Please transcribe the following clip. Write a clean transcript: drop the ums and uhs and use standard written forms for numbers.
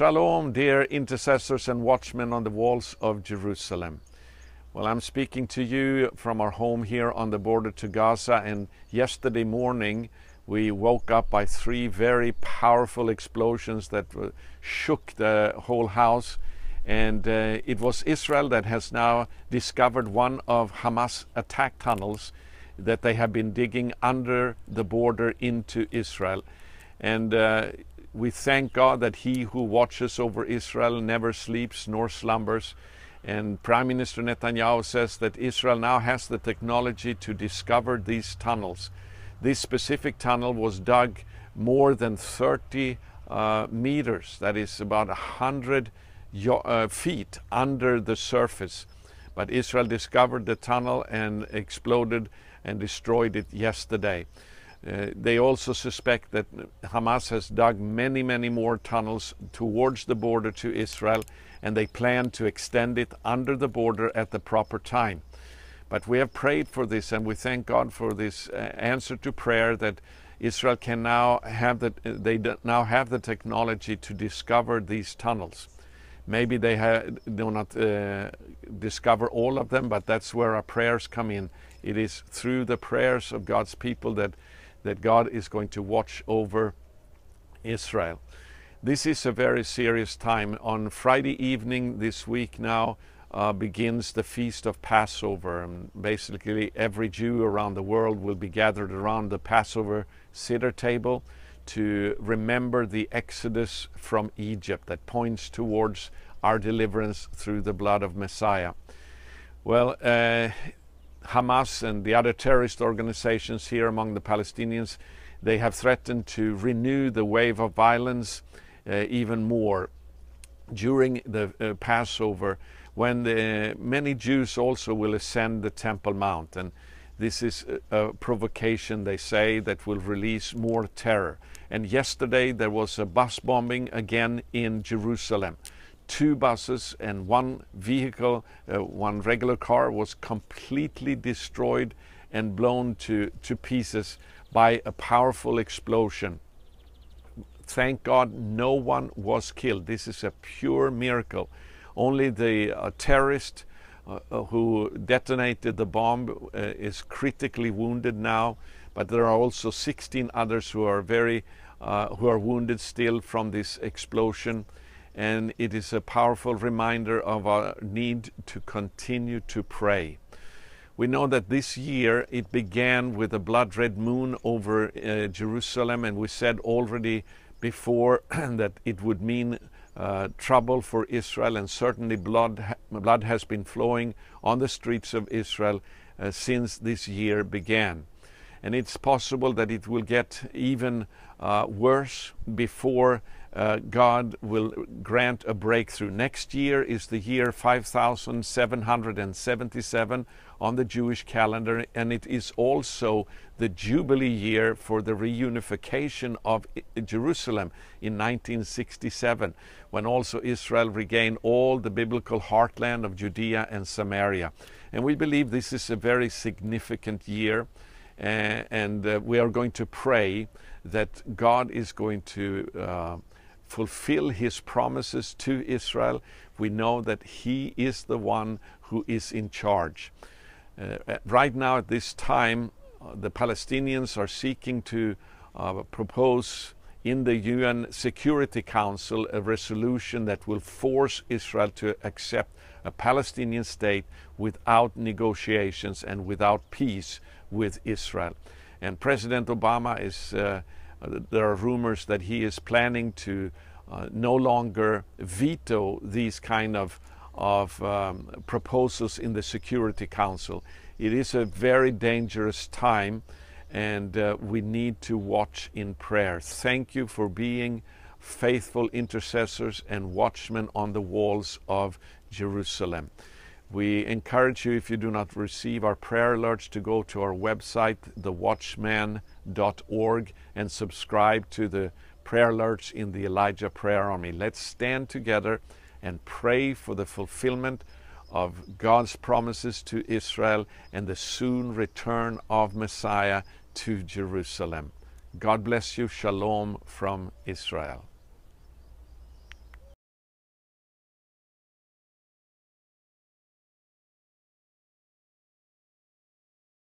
Shalom, dear intercessors and watchmen on the walls of Jerusalem. Well, I'm speaking to you from our home here on the border to Gaza, and yesterday morning we woke up by three very powerful explosions that shook the whole house. And it was Israel that has now discovered one of Hamas attack tunnels that they have been digging under the border into Israel. And we thank God that He who watches over Israel never sleeps nor slumbers. And Prime Minister Netanyahu says that Israel now has the technology to discover these tunnels. This specific tunnel was dug more than 30 meters, that is about 100 feet under the surface. But Israel discovered the tunnel and exploded and destroyed it yesterday. They also suspect that Hamas has dug many more tunnels towards the border to Israel, and they plan to extend it under the border at the proper time. But we have prayed for this, and we thank God for this answer to prayer, that Israel can now have now have the technology to discover these tunnels. Maybe they do not discover all of them, but that's where our prayers come in. It is through the prayers of God's people that God is going to watch over Israel. This is a very serious time. On Friday evening this week now begins the feast of Passover. And basically every Jew around the world will be gathered around the Passover Seder table to remember the Exodus from Egypt that points towards our deliverance through the blood of Messiah. Well, Hamas and the other terrorist organizations here among the Palestinians, they have threatened to renew the wave of violence even more during the Passover, when many Jews also will ascend the Temple Mount. And this is a provocation, they say, that will release more terror. And yesterday there was a bus bombing again in Jerusalem. 2 buses and 1 vehicle, one regular car, was completely destroyed and blown to pieces by a powerful explosion. Thank God no one was killed. This is a pure miracle. Only the terrorist who detonated the bomb is critically wounded now, but there are also 16 others who are wounded still from this explosion. And it is a powerful reminder of our need to continue to pray. We know that this year it began with a blood red moon over Jerusalem, and we said already before that it would mean trouble for Israel, and certainly blood has been flowing on the streets of Israel since this year began. And it's possible that it will get even worse before God will grant a breakthrough. Next year is the year 5777 on the Jewish calendar, and it is also the Jubilee year for the reunification of Jerusalem in 1967, when also Israel regained all the biblical heartland of Judea and Samaria. And we believe this is a very significant year, and we are going to pray that God is going to fulfill His promises to Israel. We know that He is the one who is in charge. Right now at this time, the Palestinians are seeking to propose in the UN Security Council a resolution that will force Israel to accept a Palestinian state without negotiations and without peace with Israel. And President Obama is there are rumors that he is planning to no longer veto these kind of proposals in the Security Council. It is a very dangerous time, and we need to watch in prayer. Thank you for being faithful intercessors and watchmen on the walls of Jerusalem. We encourage you, if you do not receive our prayer alerts, to go to our website, thewatchman.org, and subscribe to the prayer alerts in the Elijah Prayer Army. Let's stand together and pray for the fulfillment of God's promises to Israel and the soon return of Messiah to Jerusalem. God bless you. Shalom from Israel.